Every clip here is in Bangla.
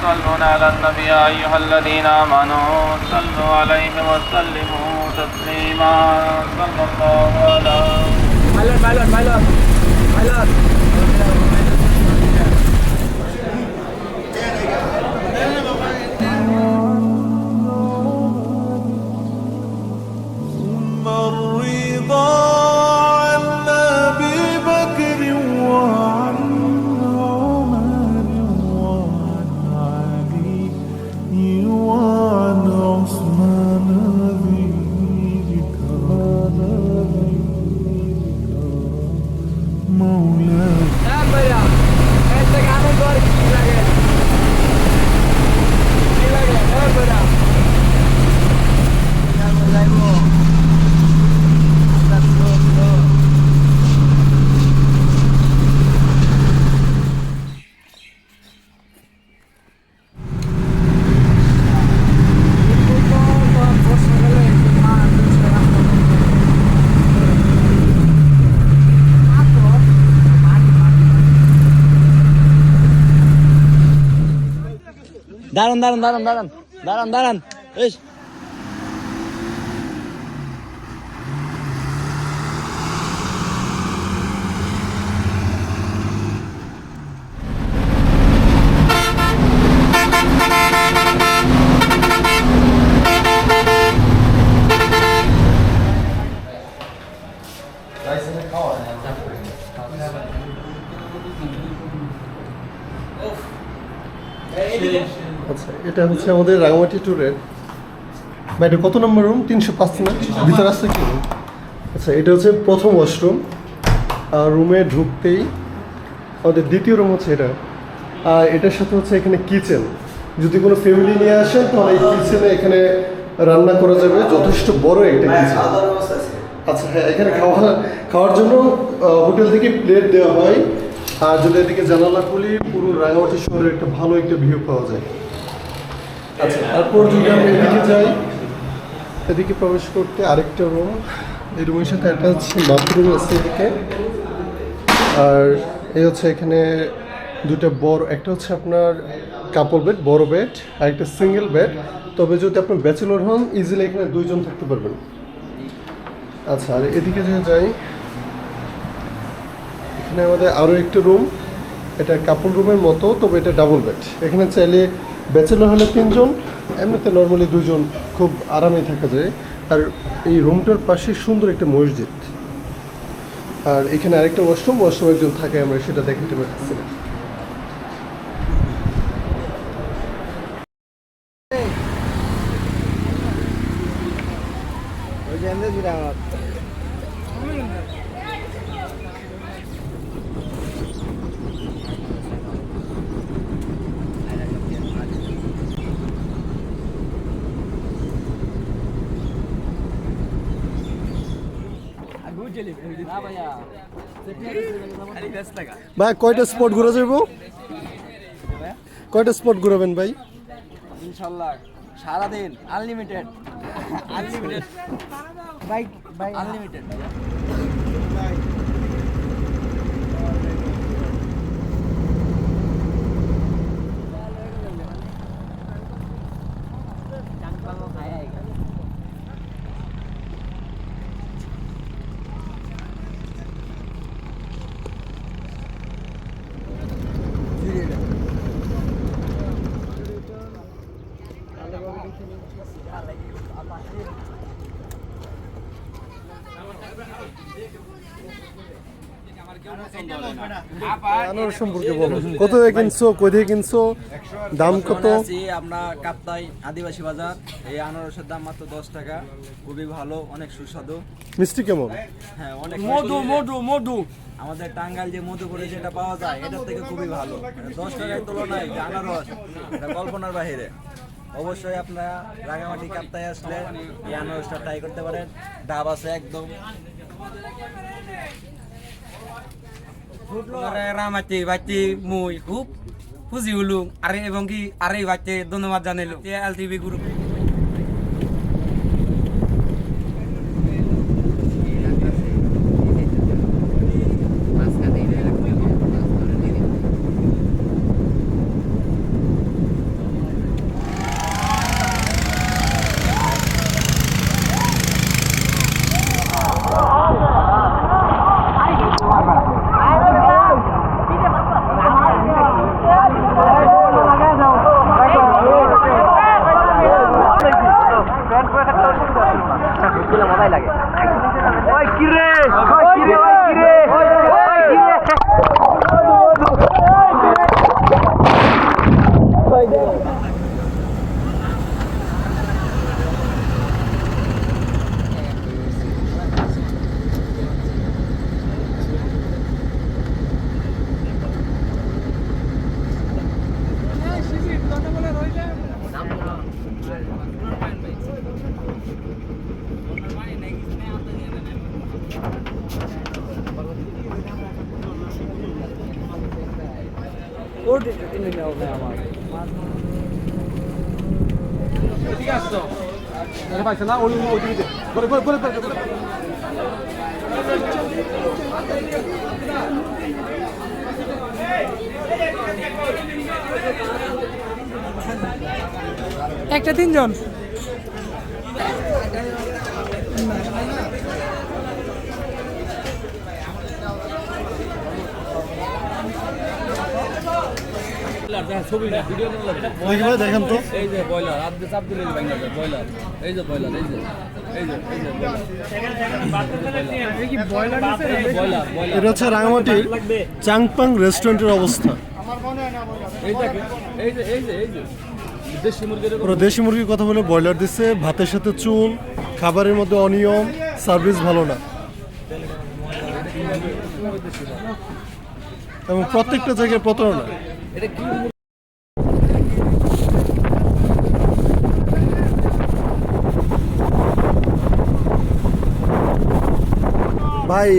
يصلون على النبي يا أيها الذين آمنوا صلوا عليه وسلموا تسليما صلى الله على ثم الرضا عن أبي بكر وعن عمر وعن علي وعن عثمان ذيك مولاي দাঁড়ান দাঁড়ান দাঁড়ান দাঁড়ান দাঁড়ান দাঁড়ান এই আচ্ছা, এটা হচ্ছে আমাদের রাঙামাটি ট্যুরের বা এটা কত নম্বর রুম? 305 না? ভিতরে আসছে কি? আচ্ছা, এটা হচ্ছে প্রথম ওয়াশরুম। রুমে ঢুকতেই আমাদের দ্বিতীয় রুম হচ্ছে এটা। আর এটার সাথে হচ্ছে এখানে কিচেন। যদি কোনো ফ্যামিলি নিয়ে আসেন তাহলে এই কিচেনে এখানে রান্না করা যাবে, যথেষ্ট বড় একটা কিচেন। আচ্ছা হ্যাঁ, এখানে খাওয়ার জন্য হোটেল থেকে প্লেট দেওয়া হয়। আর যদি এদিকে জানালা খুলি, পুরো রাঙামাটি শহরের একটা ভালো একটা ভিউ পাওয়া যায়। আচ্ছা, তারপর যদি আমি এদিকে যাই, এদিকে প্রবেশ করতে আরেকটা রুম। এই রুমের সাথে একটা হচ্ছে বাথরুম আছে এদিকে। আর এই হচ্ছে এখানে দুটো বড়, একটা হচ্ছে আপনার কাপল বেড, বড় বেড, আর একটা সিঙ্গেল বেড। তবে যদি আপনার ব্যাচেলর হন, ইজিলি এখানে দুইজন থাকতে পারবেন। আচ্ছা, আর এদিকে যদি যাই, এখানে আমাদের আরও একটা রুম। এটা কাপল রুমের মতো, তবে এটা ডাবল বেড। এখানে চাইলে ব্যাচেলর হলে 3 জন, এমনিতে নর্মালি 2 জন খুব আরামে থাকা যায়। আর এই রুমটার পাশে সুন্দর একটা মসজিদ। আর এখানে আরেকটা ওয়াশরুম একজন থাকে, আমরা সেটা দেখাতে পারতেছি না। ভাই কয়টা স্পট ঘুরে যাবো? কয়টা স্পট ঘুরাবেন ভাই? ইনশাআল্লাহ সারাদিন unlimited unlimited bike by unlimited আনারস সম্পর্কে বলো, কত থেকে কিনছো, কই থেকে কিনছো, দাম কত? আমরা কাপ্তাই আদিবাসী বাজার। এই আনারসের দাম মাত্র 10 টাকা, খুবই ভালো, অনেক সুস্বাদু। মিষ্টি কেমন? হ্যাঁ, অনেক মধু মধু মধু। আমাদের টাঙ্গাইল যে মধু করে যেটা পাওয়া যায়, এটার থেকে খুবই ভালো। 10 টাকার তুলনায় যে আনারস, এটা কল্পনার বাহিরে। অবশ্যই আপনারা রাঙামাটি কাপ্তাই আসলে এই আনারসটা ট্রাই করতে পারেন। ডাব আছে একদম। রামাতি বাতি মুই খুব খুশি হলু আরে এবং কি আরে বাচ্চে ধন্যবাদ জানাইলো এলটিভি গ্রুপ। একটা তিনজন দেখেন তো এই যে বয়লার আপনি চাপ দিলে বয়লার এই যে বয়লার এই যে বয়লার এটা হচ্ছে রাঙামাটির চাংপাং রেস্টুরেন্টের অবস্থা। ওরা দেশি মুরগির কথা বলে ব্রয়লার দিচ্ছে, ভাতের সাথে চুল, খাবারের মধ্যে অনিয়ম, সার্ভিস ভালো না, এবং প্রত্যেকটা জায়গায় প্রতারণা। ভাই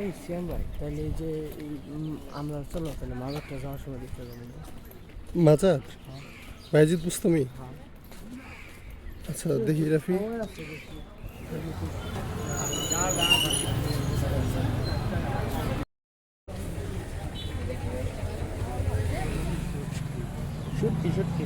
এই সিয়াম ভাই তাহলে এই যে আমরা চলো তাহলে মাজারটা যাওয়ার সময় দেখতে যাবো মাজার বাইজিদ বুস্তামি। আচ্ছা দেখি রাফি, সত্যি সত্যি